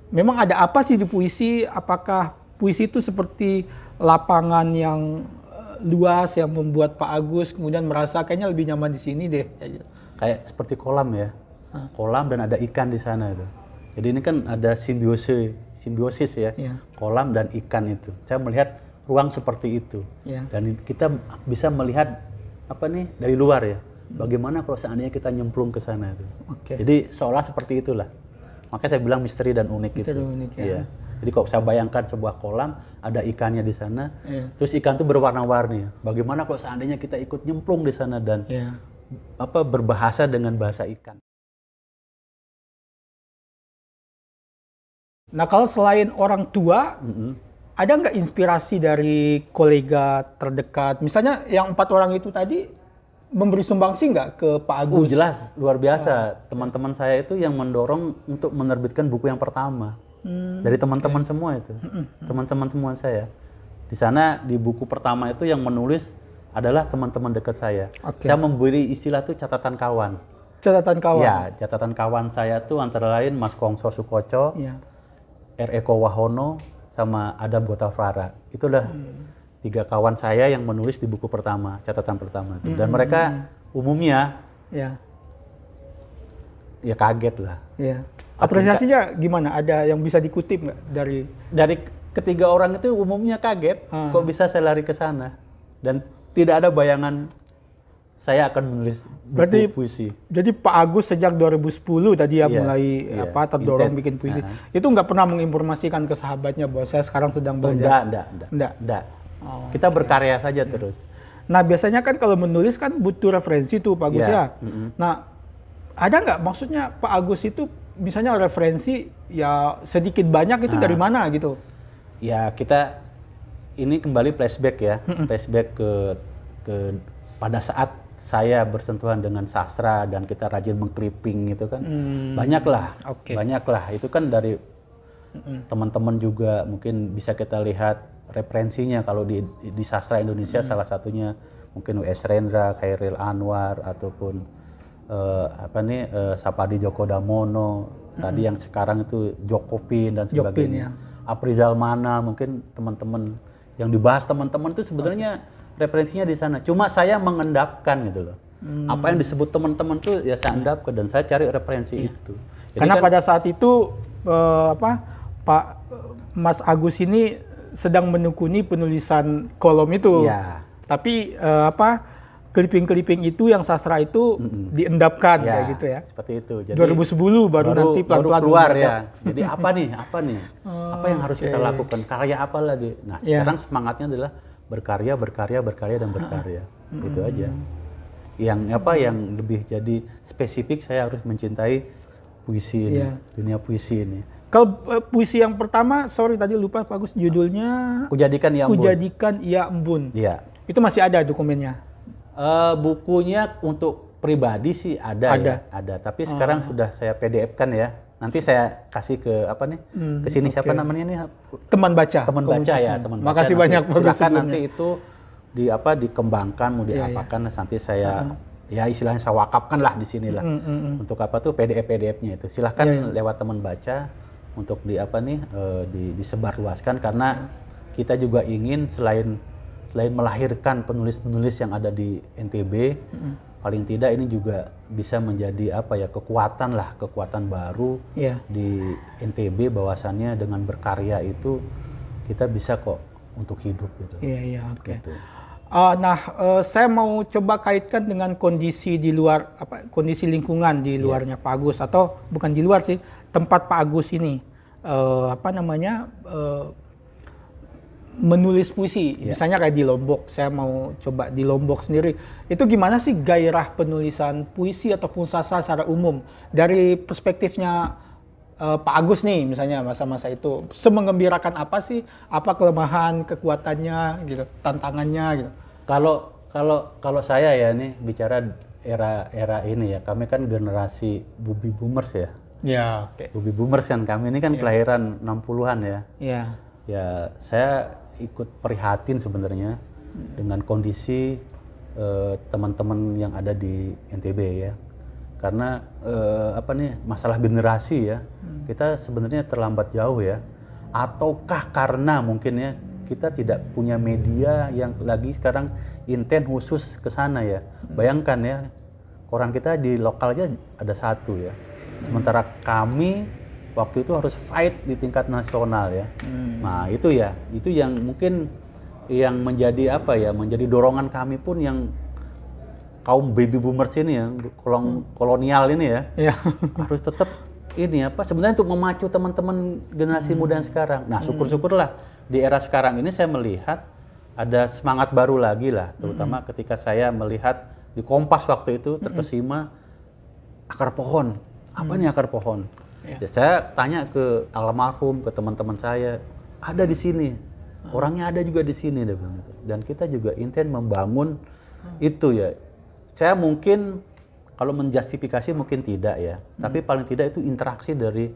memang ada apa sih di puisi? Apakah puisi itu seperti lapangan yang luas yang membuat Pak Agus kemudian merasa kayaknya lebih nyaman di sini deh? Kayak seperti kolam ya, kolam dan ada ikan di sana itu. Jadi ini kan ada simbiosis ya, kolam dan ikan itu. Saya melihat ruang seperti itu, dan kita bisa melihat apa nih dari luar ya. Bagaimana kalau seandainya kita nyemplung ke sana itu. Jadi seolah seperti itulah. Makanya saya bilang misteri dan unik itu. Unik, ya. Iya. Jadi kalau saya bayangkan sebuah kolam, ada ikannya di sana, terus ikan itu berwarna-warni. Bagaimana kalau seandainya kita ikut nyemplung di sana dan berbahasa dengan bahasa ikan. Nah kalau selain orang tua, ada nggak inspirasi dari kolega terdekat? Misalnya yang 4 orang itu tadi memberi sumbangsi nggak ke Pak Agus? Jelas, luar biasa. Teman-teman saya itu yang mendorong untuk menerbitkan buku yang pertama. Dari teman-teman semua itu. Teman-teman semua saya. Di sana, di buku pertama itu yang menulis adalah teman-teman dekat saya. Saya memberi istilah itu catatan kawan. Catatan kawan? Ya, catatan kawan saya itu antara lain Mas Kongso Sukoco, R. Eko Wahono, sama Adam Gotafrara. Itulah 3 kawan saya yang menulis di buku pertama, catatan pertama itu. Dan mereka umumnya ya kaget lah. Apresiasinya gimana? Ada yang bisa dikutip nggak dari ketiga orang itu umumnya kaget, kok bisa saya lari ke sana dan tidak ada bayangan saya akan menulis buku puisi. Jadi Pak Agus sejak 2010 tadi mulai terdorong bikin puisi. Itu nggak pernah menginformasikan ke sahabatnya bahwa saya sekarang sedang belajar? Enggak. Kita berkarya saja terus. Nah biasanya kan kalau menulis kan butuh referensi tuh Pak Agus ya. Nah ada nggak maksudnya Pak Agus itu misalnya referensi ya sedikit banyak itu dari mana gitu? Ya kita ini kembali flashback ya, flashback ke pada saat saya bersentuhan dengan sastra dan kita rajin mengclipping itu kan banyaklah itu kan dari teman-teman juga mungkin bisa kita lihat referensinya kalau di sastra Indonesia salah satunya mungkin W.S. Rendra, Khairil Anwar ataupun Sapadi Djoko Damono tadi yang sekarang itu Jokopin dan sebagainya. Aprizal Mana mungkin teman-teman yang dibahas teman-teman itu sebenarnya referensinya di sana. Cuma saya mengendapkan gitu loh. Apa yang disebut teman-teman tuh ya saya endapkan dan saya cari referensi itu. Jadi karena pada saat itu Pak Mas Agus ini sedang menekuni penulisan kolom itu. Tapi clipping-clipping itu yang sastra itu diendapkan kayak gitu ya. Seperti itu. Jadi 2010 baru nanti pelan-pelan keluar ya. Jadi apa nih? Apa yang harus kita lakukan? Karya apa lagi? Nah, sekarang semangatnya adalah berkarya dan berkarya. Itu aja. Yang lebih jadi spesifik saya harus mencintai puisi ini, dunia puisi ini. Kalau puisi yang pertama, tadi lupa Pak Agus judulnya. Kujadikan Ia Embun. Iya. Itu masih ada dokumennya? Bukunya untuk pribadi sih ada. Tapi sekarang sudah saya PDF-kan ya. Nanti saya kasih ke ke sini siapa namanya nih? Teman baca. Teman baca. Makasih banyak Pak Agus. Silakan nanti itu dikembangkan mau diapakan nanti saya ya istilahnya saya wakafkan lah di sinilah. Untuk PDF-nya itu. Silahkan lewat teman baca untuk disebarluaskan karena kita juga ingin selain melahirkan penulis-penulis yang ada di NTB, paling tidak ini juga bisa menjadi kekuatan baru di NTB bahwasannya dengan berkarya itu kita bisa kok untuk hidup gitu. Gitu. Saya mau coba kaitkan dengan kondisi di luar kondisi lingkungan di luarnya Pak Agus atau bukan di luar sih tempat Pak Agus ini menulis puisi, misalnya kayak di Lombok, saya mau coba di Lombok sendiri. Itu gimana sih gairah penulisan puisi ataupun sastra secara umum? Dari perspektifnya Pak Agus nih, misalnya masa-masa itu, semengembirakan apa sih? Apa kelemahan, kekuatannya, gitu, tantangannya, gitu? Kalau saya ya nih bicara era ini ya, kami kan generasi baby boomers ya. Baby boomers kan kami ini kan kelahiran 60-an ya. Ya saya ikut prihatin sebenarnya dengan kondisi teman-teman yang ada di NTB ya. karena masalah generasi ya, kita sebenarnya terlambat jauh ya, ataukah karena mungkin ya kita tidak punya media yang lagi sekarang intens khusus ke sana ya. Bayangkan ya, koran kita di lokal aja ada satu ya, sementara kami waktu itu harus fight di tingkat nasional ya. Nah itu ya, itu yang mungkin yang menjadi menjadi dorongan kami pun yang kaum baby boomers ini ya, kolonial ini ya, harus tetap ini sebenarnya untuk memacu teman-teman generasi muda yang sekarang. Nah syukur-syukurlah di era sekarang ini saya melihat ada semangat baru lagi lah, terutama ketika saya melihat di Kompas waktu itu terkesima akar pohon. Apa nih akar pohon? Ya, saya tanya ke almarhum, ke teman-teman saya, ada di sini, orangnya ada juga di sini, dia bilang gitu. Dan kita juga intens membangun itu ya. Saya mungkin kalau menjustifikasi mungkin tidak ya, tapi paling tidak itu interaksi dari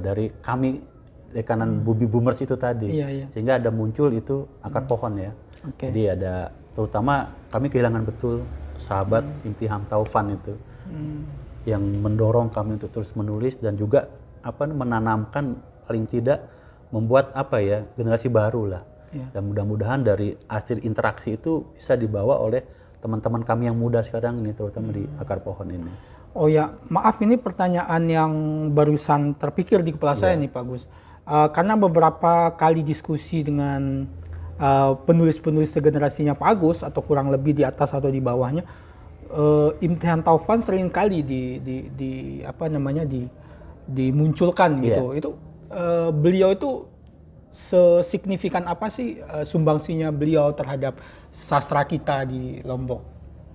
dari kami rekanan baby boomers itu tadi, sehingga ada muncul itu akar pohon ya. Jadi ada, terutama kami kehilangan betul sahabat Imtiham Taufan itu, yang mendorong kami untuk terus menulis dan juga menanamkan, paling tidak membuat generasi baru lah. Dan mudah-mudahan dari hasil interaksi itu bisa dibawa oleh teman-teman kami yang muda sekarang ini, terutama di akar pohon ini. Oh ya, maaf ini pertanyaan yang barusan terpikir di kepala saya nih Pak Gus. Karena beberapa kali diskusi dengan penulis-penulis segenerasinya Pak Agus atau kurang lebih di atas atau di bawahnya, Imtiham Taufan sering kali dimunculkan gitu. Itu beliau itu sesignifikan apa sih sumbangsihnya beliau terhadap sastra kita di Lombok?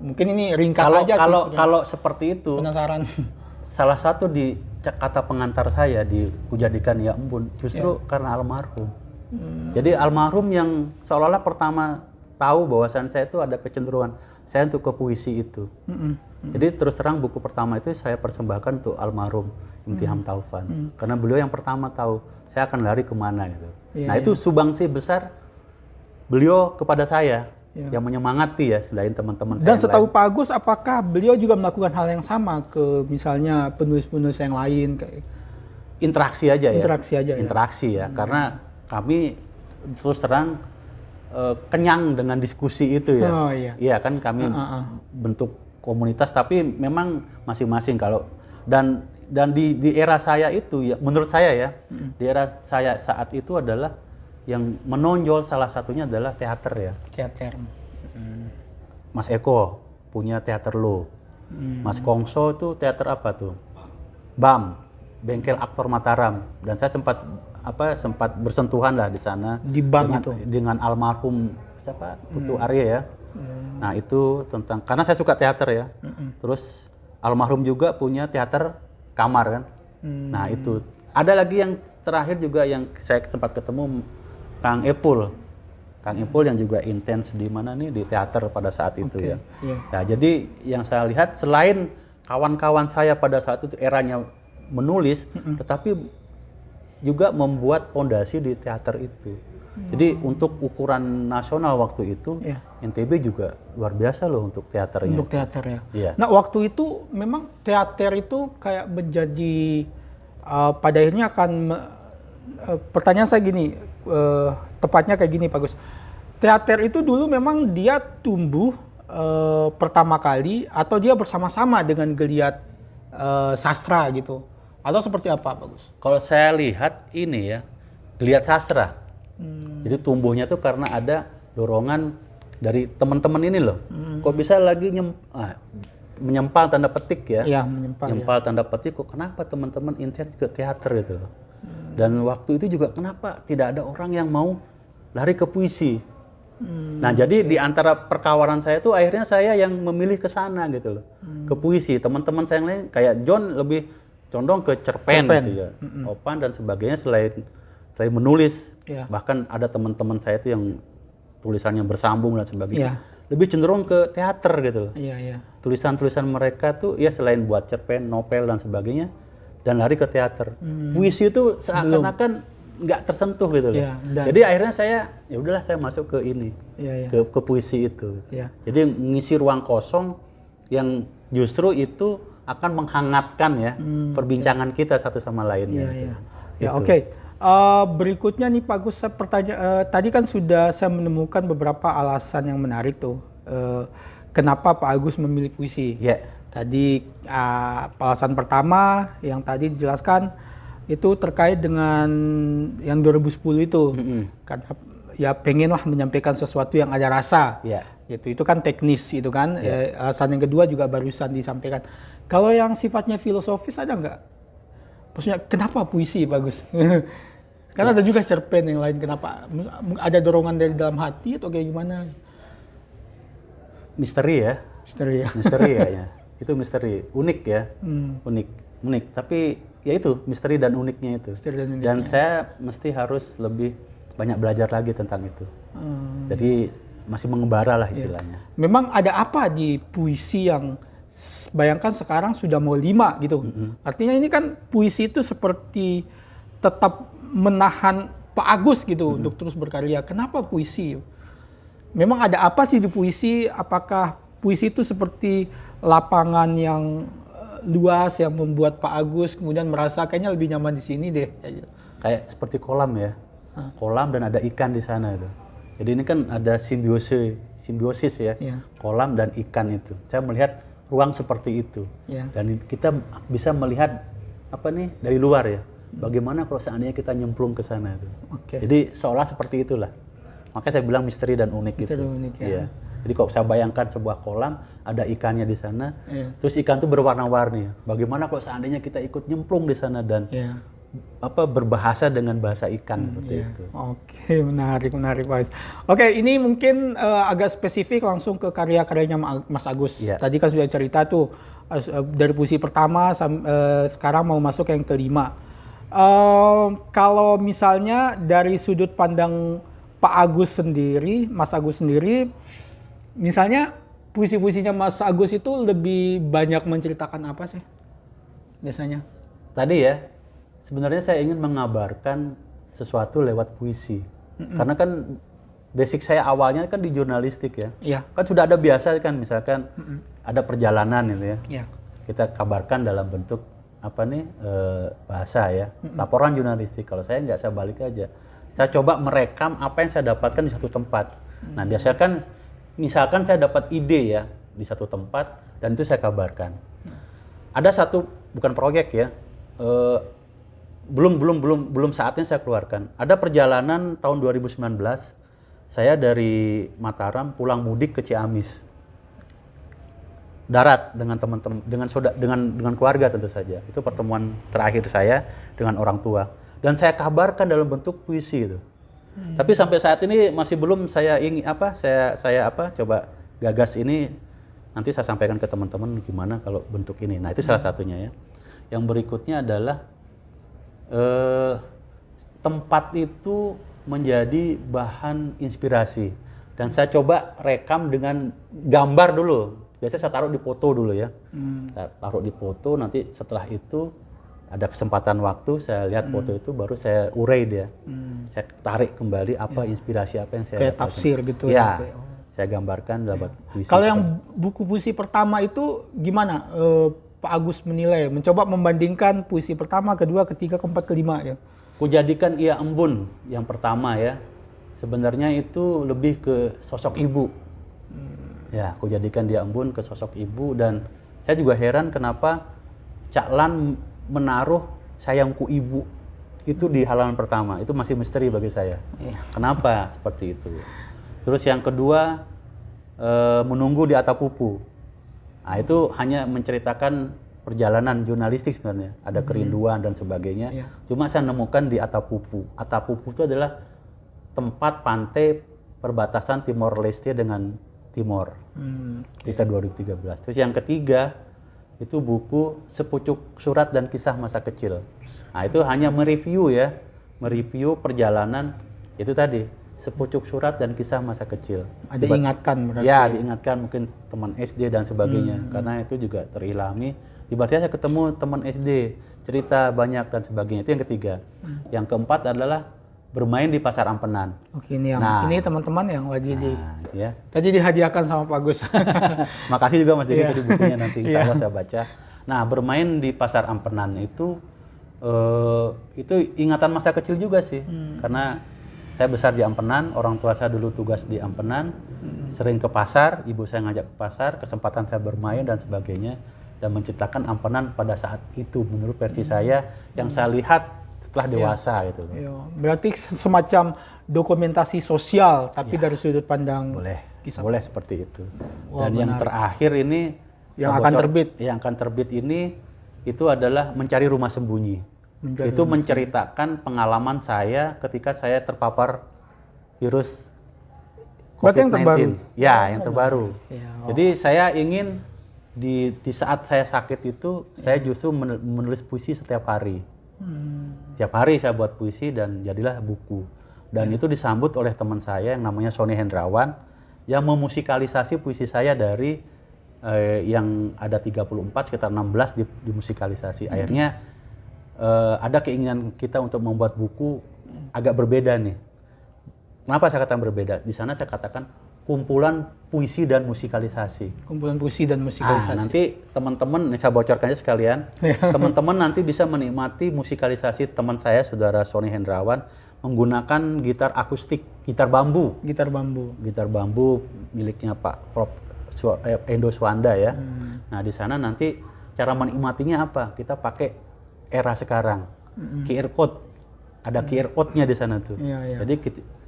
Mungkin ini ringkas saja sih. Kalau seperti itu, penasaran. Salah satu di kata pengantar saya di Kujadikan Ya Embun justru karena almarhum. Jadi almarhum yang seolah-olah pertama tahu bahwasan saya itu ada kecenderungan saya untuk ke puisi itu. Jadi terus terang buku pertama itu saya persembahkan untuk almarhum Imtiham Taufan. Karena beliau yang pertama tahu saya akan lari kemana gitu. Itu sumbangsi besar beliau kepada saya yang menyemangati ya selain teman-teman saya. Dan setahu Pak Agus, apakah beliau juga melakukan hal yang sama ke misalnya penulis-penulis yang lain? Interaksi aja ya. Interaksi ya. Karena kami terus terang kenyang dengan diskusi itu ya. Oh, iya. Iya kan kami bentuk komunitas, tapi memang masing-masing kalau dan di era saya itu ya, menurut saya ya, di era saya saat itu adalah yang menonjol salah satunya adalah teater ya. Teater. Mas Eko punya teater lo. Mas Kongso itu teater apa tuh? BAM, Bengkel Aktor Mataram. Dan saya sempat bersentuhan lah di sana di BAM dengan almarhum siapa? Putu Arya ya. Nah, itu tentang karena saya suka teater ya. Terus almarhum juga punya teater kamar kan. Nah, itu. Ada lagi yang terakhir juga yang saya sempat ketemu Kang Epul yang juga intens di mana nih di teater pada saat itu ya. Nah, jadi yang saya lihat selain kawan-kawan saya pada saat itu eranya menulis, tetapi juga membuat fondasi di teater itu. Jadi untuk ukuran nasional waktu itu, NTB juga luar biasa loh untuk teaternya. Untuk teater ya. Nah waktu itu memang teater itu kayak menjadi pada akhirnya akan pertanyaan saya gini, tepatnya kayak gini Pak Gus. Teater itu dulu memang dia tumbuh pertama kali atau dia bersama-sama dengan geliat sastra gitu, atau seperti apa Pak Gus? Kalau saya lihat ini ya, geliat sastra. Jadi tumbuhnya tuh karena ada dorongan dari teman-teman ini loh. Kok bisa lagi menyempal tanda petik ya? Iya, menyempal tanda petik. Kok kenapa teman-teman intens ke teater gitu loh? Dan waktu itu juga kenapa tidak ada orang yang mau lari ke puisi? Nah, jadi di antara perkawanan saya tuh akhirnya saya yang memilih ke sana gitu loh. Ke puisi. Teman-teman saya yang lain kayak John lebih condong ke cerpen. Gitu ya. Opan dan sebagainya selain menulis. Bahkan ada teman-teman saya itu yang tulisannya bersambung dan sebagainya. Lebih cenderung ke teater gitu loh. Tulisan-tulisan mereka tuh ya selain buat cerpen, novel dan sebagainya, dan lari ke teater. Puisi itu seakan-akan nggak tersentuh gitu loh. Jadi akhirnya ya udahlah saya masuk ke ini, ke puisi itu. Jadi ngisi ruang kosong yang Justru itu akan menghangatkan ya perbincangan kita satu sama lainnya. Iya, gitu. iya. Ya, Gitu. oke. Berikutnya nih Pak Agus, tadi kan sudah saya menemukan beberapa alasan yang menarik tuh. Kenapa Pak Agus memilih puisi? Ya. Tadi alasan pertama yang tadi dijelaskan itu terkait dengan yang 2010 itu. Karena ya pengenlah menyampaikan sesuatu yang ada rasa. Ya. Gitu. Itu kan teknis itu kan. Alasan yang kedua juga barusan disampaikan. Kalau yang sifatnya filosofis ada nggak? Maksudnya kenapa puisi bagus? Karena ada juga cerpen yang lain. Kenapa? Ada dorongan dari dalam hati atau kayak gimana? Misteri ya. Misteri ya. Misteri ya, ya. Itu misteri. Unik ya. Unik. Tapi ya itu misteri dan uniknya itu. Misteri dan uniknya. Dan saya mesti harus lebih banyak belajar lagi tentang itu. Jadi masih mengembara lah istilahnya. Memang ada apa di puisi yang bayangkan sekarang sudah mau 5 gitu. Artinya ini kan puisi itu seperti tetap menahan Pak Agus gitu untuk terus berkarya. Kenapa puisi? Memang ada apa sih di puisi? Apakah puisi itu seperti lapangan yang luas yang membuat Pak Agus kemudian merasa kayaknya lebih nyaman di sini deh? Kayak seperti kolam ya. Kolam dan ada ikan di sana itu. Jadi ini kan ada simbiosis ya. Kolam dan ikan itu. Saya melihat ruang seperti itu. Dan kita bisa melihat apa nih dari luar ya. Bagaimana kalau seandainya kita nyemplung ke sana itu. Jadi seolah seperti itulah. Makanya saya bilang misteri dan unik gitu. Unik, ya. Iya. Jadi kalau saya bayangkan sebuah kolam, ada ikannya di sana, terus ikan itu berwarna-warni. Bagaimana kalau seandainya kita ikut nyemplung di sana dan berbahasa dengan bahasa ikan seperti itu. Oke, menarik Pak Agus. Oke, ini mungkin agak spesifik langsung ke karya-karyanya Mas Agus. Tadi kan sudah cerita tuh dari puisi pertama sekarang mau masuk yang kelima. Kalau misalnya dari sudut pandang Pak Agus sendiri, Mas Agus sendiri, misalnya puisi-puisinya Mas Agus itu lebih banyak menceritakan apa sih biasanya? Tadi ya, sebenarnya saya ingin mengabarkan sesuatu lewat puisi. Karena kan basic saya awalnya kan di jurnalistik ya. Kan sudah ada biasa kan, misalkan ada perjalanan gitu ya. Kita kabarkan dalam bentuk bahasa ya. Laporan jurnalistik. Kalau saya nggak, saya balik aja. Saya coba merekam apa yang saya dapatkan di satu tempat. Nah, biasanya kan misalkan saya dapat ide ya di satu tempat dan itu saya kabarkan. Ada satu, bukan proyek ya, belum saatnya saya keluarkan. Ada perjalanan tahun 2019, saya dari Mataram pulang mudik ke Ciamis. Darat dengan teman-teman, dengan keluarga tentu saja. Itu pertemuan terakhir saya dengan orang tua. Dan saya kabarkan dalam bentuk puisi itu. Tapi sampai saat ini masih belum saya coba gagas ini, nanti saya sampaikan ke teman-teman gimana kalau bentuk ini. Nah, itu salah satunya ya. Yang berikutnya adalah tempat itu menjadi bahan inspirasi. Dan saya coba rekam dengan gambar dulu. Biasanya saya taruh di foto dulu ya. Saya taruh di foto, nanti setelah itu ada kesempatan waktu, saya lihat foto itu, baru saya urai dia. Saya tarik kembali inspirasi apa yang saya kayak dapatkan. Tafsir gitu ya. Saya gambarkan dapat puisi. Kalau yang buku puisi pertama itu gimana Pak Agus menilai? Mencoba membandingkan puisi pertama, kedua, ketiga, keempat, kelima ya. Kujadikan Ia Embun yang pertama ya. Sebenarnya itu lebih ke sosok ibu. Ya, kujadikan Dia Embun ke sosok ibu, dan saya juga heran kenapa Cak Lan menaruh sayangku ibu itu di halaman pertama. Itu masih misteri bagi saya. Kenapa seperti itu? Terus yang kedua, menunggu di atap pupu. Nah, itu hanya menceritakan perjalanan jurnalistik sebenarnya. Ada kerinduan dan sebagainya. Cuma saya nemukan di atap pupu. Atap pupu itu adalah tempat pantai perbatasan Timor Leste dengan Timor. Kita 2013. Terus yang ketiga, itu buku Sepucuk Surat dan Kisah Masa Kecil. Nah, itu hanya mereview ya, mereview perjalanan itu tadi, sepucuk surat dan kisah masa kecil. Ada ingatan berarti. Ya, diingatkan mungkin teman SD dan sebagainya, karena itu juga terilhami. Tiba-tiba saya ketemu teman SD, cerita banyak dan sebagainya. Itu yang ketiga. Yang keempat adalah bermain di Pasar Ampenan. Oke, ini yang Nah. ini teman-teman yang lagi Ya. tadi dihadiahkan sama Pak Agus. Makasih juga Mas Didi Iya. tadi bukunya nanti insya Iya. Allah saya baca. Nah, bermain di Pasar Ampenan itu ingatan masa kecil juga sih. Karena saya besar di Ampenan, orang tua saya dulu tugas di Ampenan, sering ke pasar, ibu saya ngajak ke pasar, kesempatan saya bermain dan sebagainya, dan menciptakan Ampenan pada saat itu menurut versi saya yang saya lihat setelah dewasa gitu. Iya, berarti semacam dokumentasi sosial tapi dari sudut pandang kisah. Boleh seperti itu. Wah, Dan yang terakhir ini yang saya akan bocor- terbit. Yang akan terbit ini itu adalah Mencari Rumah Sembunyi. Itu menceritakan pengalaman saya ketika saya terpapar virus Berarti yang COVID-19. terbaru? Ya, yang terbaru. Ya, Jadi saya ingin di saat saya sakit itu saya justru menulis puisi setiap hari. Tiap hari saya buat puisi dan jadilah buku. Dan itu disambut oleh teman saya yang namanya Sony Hendrawan yang memusikalisasi puisi saya dari yang ada 34 sekitar 16 dimusikalisasi. Akhirnya ada keinginan kita untuk membuat buku agak berbeda nih. Kenapa saya katakan berbeda? Di sana saya katakan kumpulan puisi dan musikalisasi. Kumpulan puisi dan musikalisasi. Nanti teman-teman, ini saya bocorkan aja sekalian, teman-teman nanti bisa menikmati musikalisasi teman saya, saudara Sony Hendrawan, menggunakan gitar akustik, gitar bambu. Gitar bambu. Gitar bambu miliknya Pak Prof. Endo Swanda ya. Nah di sana nanti cara menikmatinya apa? Kita pakai era sekarang, QR code, ada QR code-nya di sana tuh. Iya. Jadi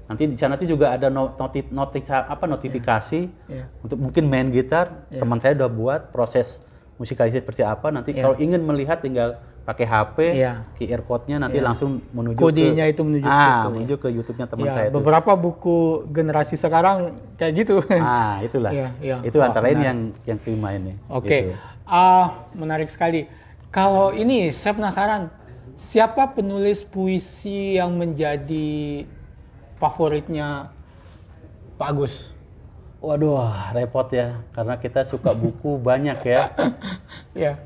nanti di sana tuh juga ada notifikasi Iya. untuk mungkin main gitar. Teman saya udah buat proses musikalisasi seperti apa. Nanti kalau ingin melihat tinggal pakai HP, QR code-nya nanti langsung menuju Kodenya itu menuju ke situ. menuju ke YouTube-nya teman Ya, saya itu. beberapa buku generasi sekarang kayak gitu. Itulah. Iya. Itu antara lain yang terima ini. Oke. Gitu. Menarik sekali. Kalau ini saya penasaran, siapa penulis puisi yang menjadi favoritnya Pak Agus? Waduh, repot ya, karena kita suka buku banyak ya. Ya,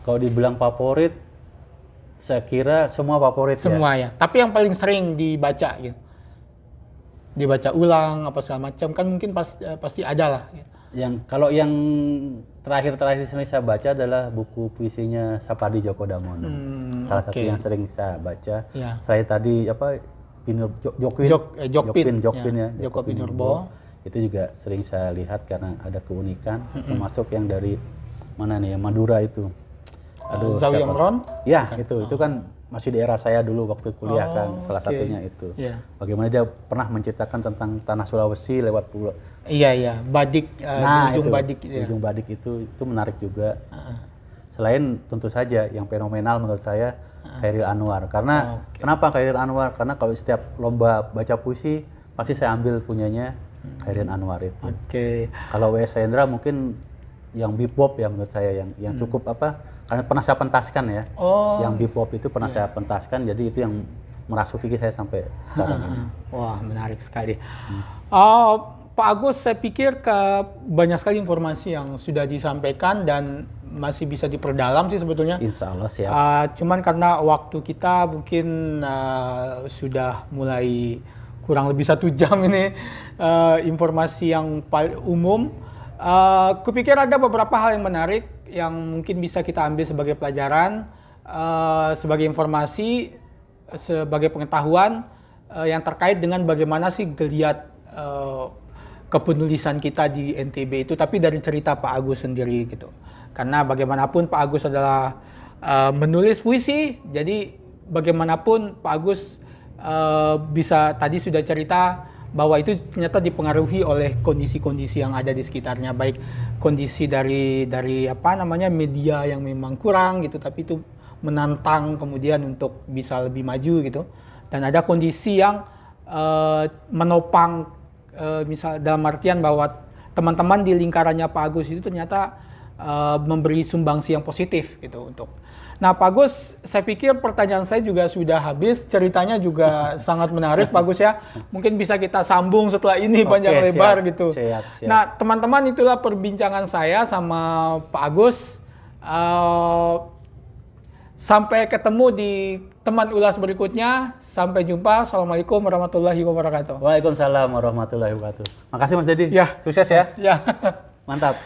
Kalau dibilang favorit, saya kira semua favorit semua ya. Tapi yang paling sering dibaca gitu. Dibaca ulang apa segala macam kan mungkin pasti ada lah. Gitu. Kalau yang terakhir sini saya baca adalah buku puisinya Sapardi Djoko Damono. Salah satu yang sering saya baca. Ya. Saya tadi Jokpin ya. Joko Pinurbo. Itu juga sering saya lihat karena ada keunikan, termasuk yang dari mana nih, Madura itu. Zhao Yongron? Ya, itu kan masih di era saya dulu waktu kuliah kan, salah satunya itu. Yeah. Bagaimana dia pernah menceritakan tentang tanah Sulawesi lewat pulau. Iya, badik, di ujung badik. Di ujung badik itu menarik juga. Selain tentu saja yang fenomenal menurut saya Chairil Anwar. Karena kenapa Chairil Anwar? Karena kalau setiap lomba baca puisi pasti saya ambil punyanya Chairil Anwar itu. Kalau W.S. Hendra mungkin yang bebop ya menurut saya yang cukup karena pernah saya pentaskan ya. Yang bebop itu pernah saya pentaskan, jadi itu yang merasuki saya sampai sekarang ini. Wah, menarik sekali. Pak Agus, saya pikir banyak sekali informasi yang sudah disampaikan dan masih bisa diperdalam sih sebetulnya. Insya Allah siap. Cuman karena waktu kita mungkin sudah mulai kurang lebih 1 jam ini informasi yang paling umum. Kupikir ada beberapa hal yang menarik yang mungkin bisa kita ambil sebagai pelajaran, sebagai informasi, sebagai pengetahuan yang terkait dengan bagaimana sih geliat kepenulisan kita di NTB itu, tapi dari cerita Pak Agus sendiri gitu. Karena bagaimanapun Pak Agus adalah menulis puisi, jadi bagaimanapun Pak Agus bisa tadi sudah cerita bahwa itu ternyata dipengaruhi oleh kondisi-kondisi yang ada di sekitarnya, baik kondisi dari media yang memang kurang gitu, tapi itu menantang kemudian untuk bisa lebih maju gitu, dan ada kondisi yang menopang, misal dalam artian bahwa teman-teman di lingkarannya Pak Agus itu ternyata memberi sumbangsi yang positif gitu untuk. Nah Pak Agus, saya pikir pertanyaan saya juga sudah habis, ceritanya juga sangat menarik Pak Agus ya. Mungkin bisa kita sambung setelah ini panjang lebar gitu. Siap. Nah teman-teman, itulah perbincangan saya sama Pak Agus. Sampai ketemu di teman ulas berikutnya. Sampai jumpa. Assalamualaikum warahmatullahi wabarakatuh. Waalaikumsalam warahmatullahi wabarakatuh. Makasih Mas Dedi. Ya. Sukses ya. Ya. Mantap.